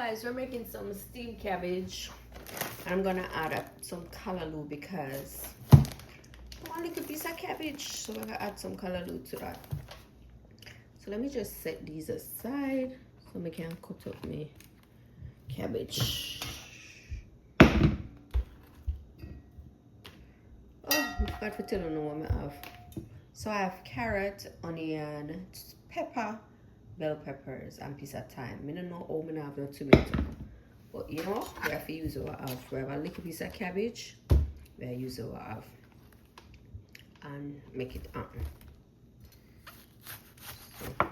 guys, we're making some steamed cabbage. I'm gonna add up some callaloo because one little piece of cabbage, so we're gonna add some callaloo to that. So let me just set these aside so we can cut up my cabbage. Oh, I forgot to tell you what I have. So I have carrot, onion, pepper, bell peppers, and piece of thyme. I don't know how I have no tomato. But you know, we have to use what I have. We have a little piece of cabbage. We have to use what I have. And make it on. So.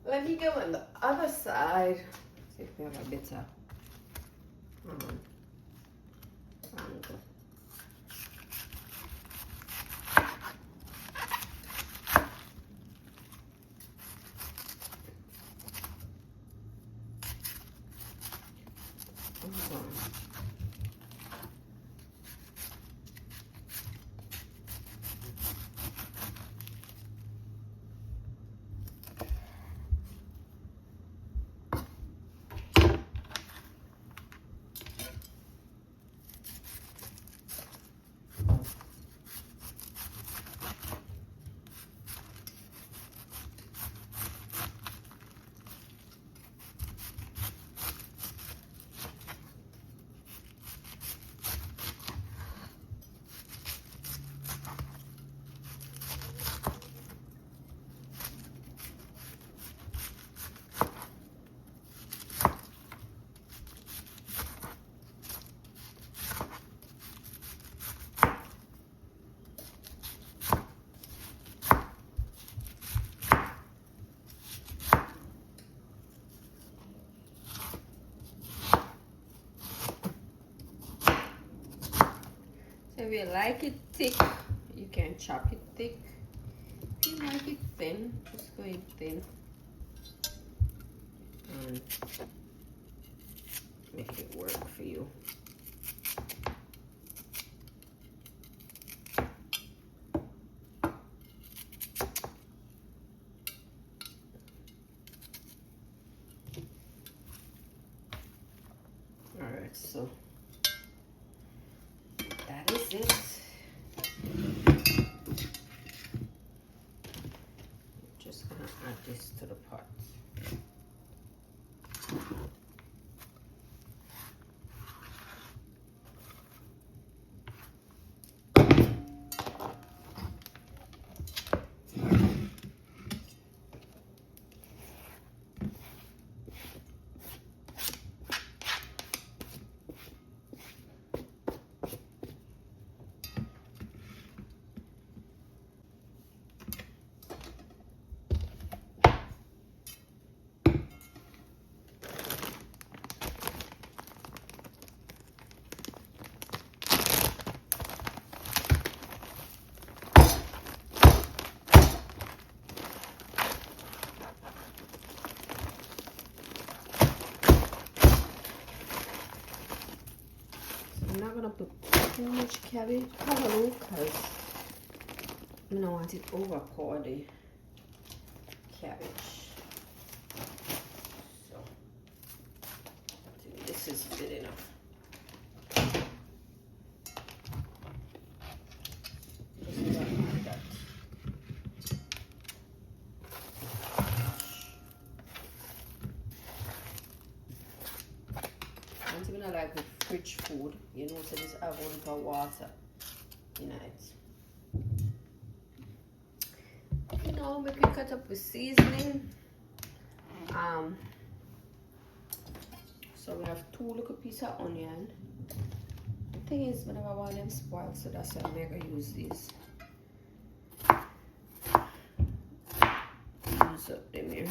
Let me go on the other side. See if we have a better angle. If you like it thick, you can chop it thick. If you like it thin, just go it thin. And make it work for you. Alright, so that is it. Just gonna add this to the pot. I'm not gonna put too much cabbage callaloo because I don't want it overpower the cabbage. So I think this is good enough. Just like that. One thing I like with fridge food, you know, so this have only for water in it. You know, make it cut up with seasoning. So we have 2 little pieces of onion. The thing is, whenever I want them spoiled, so that's why I'm gonna use these. Use up them here.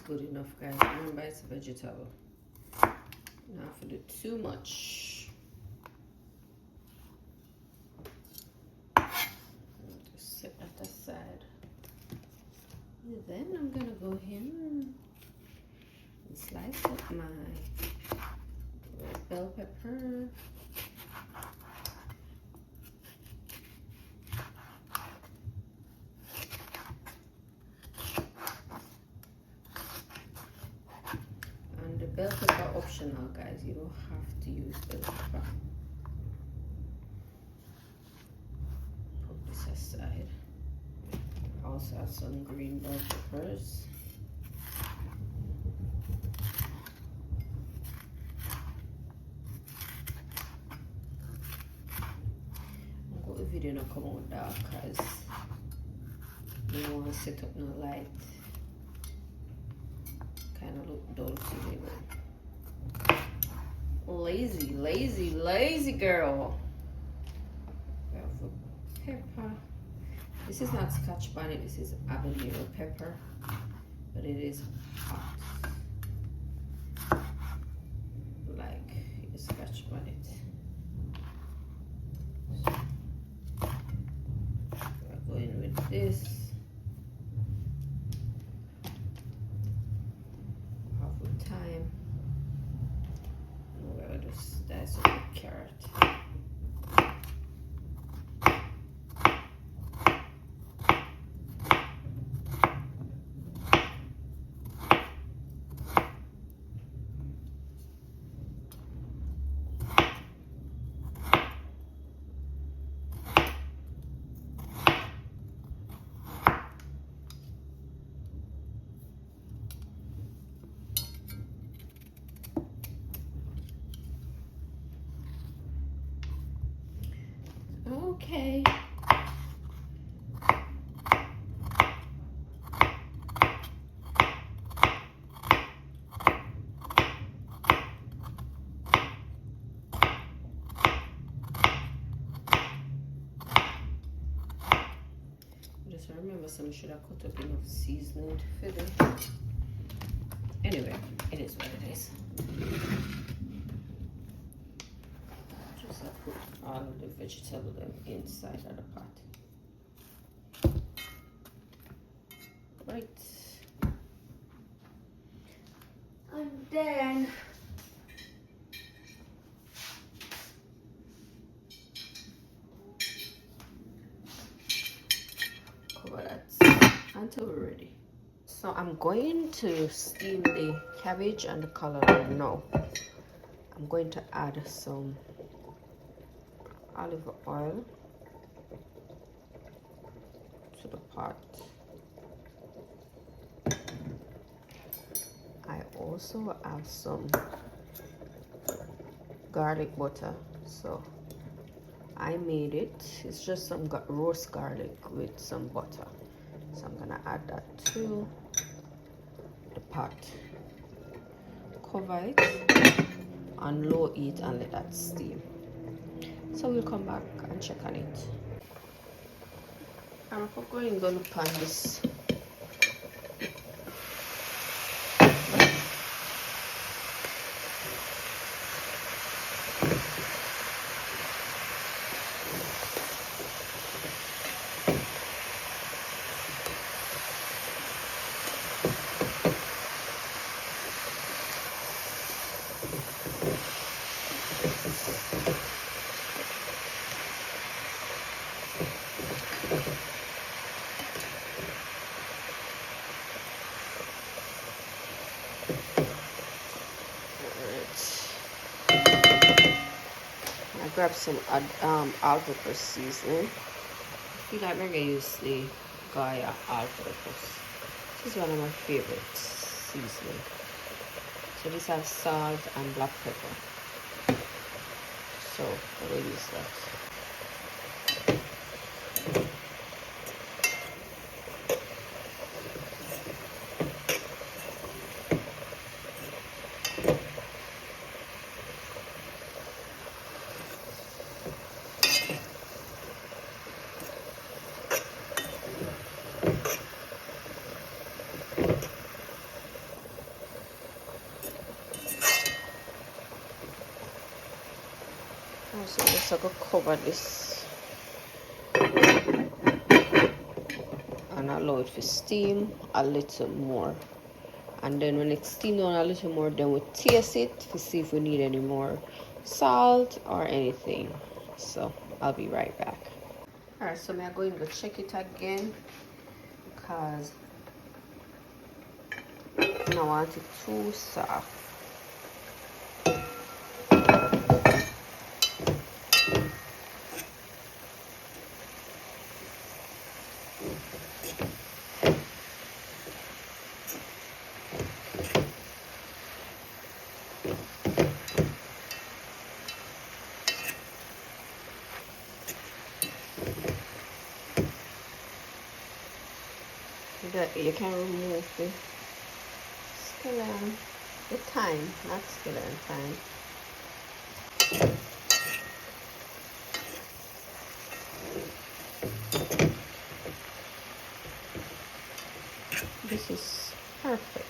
good enough, guys. Remember, it's a vegetable. Not have to do too much. Just set that aside. And then I'm gonna go in and slice up my red bell pepper. And the bell pepper optional, guys. You don't have to use bell pepper. Put this aside. I also have some green bell peppers. The video not come out dark because you don't want to set up no light. Kind of look dull to me, but lazy girl. We have the pepper. This is not Scotch bonnet, this is habanero pepper, but it is hot, like a Scotch bonnet. We're going with this. Half the time. And we're going to just dice up the carrot. Okay. Just remember, some should have cut up enough seasoning to fit it. Anyway, it is what it is. Just put all of the vegetable inside of the pot. Right. And then cover that until we're ready. So I'm going to steam the cabbage and the collard now. I'm going to add some olive oil to the pot. I also have some garlic butter, so I made it. It's just some roast garlic with some butter, so I'm gonna add that to the pot. Cover it on low heat and let that steam. So we'll come back and check on it. I'm going to pan this. Grab some all-purpose seasoning. If you like, I'm gonna use the Gaia all-purpose. This is one of my favorite seasoning. So this has salt and black pepper. So I will use that. So just I go cover this and allow it to steam a little more. And then when it's steamed down a little more, then we'll taste it to see if we need any more salt or anything. So I'll be right back. Alright, so I'm going to check it again because I don't want it too soft. You can remove the skeleton, the thyme, not skeleton, thyme. This is perfect.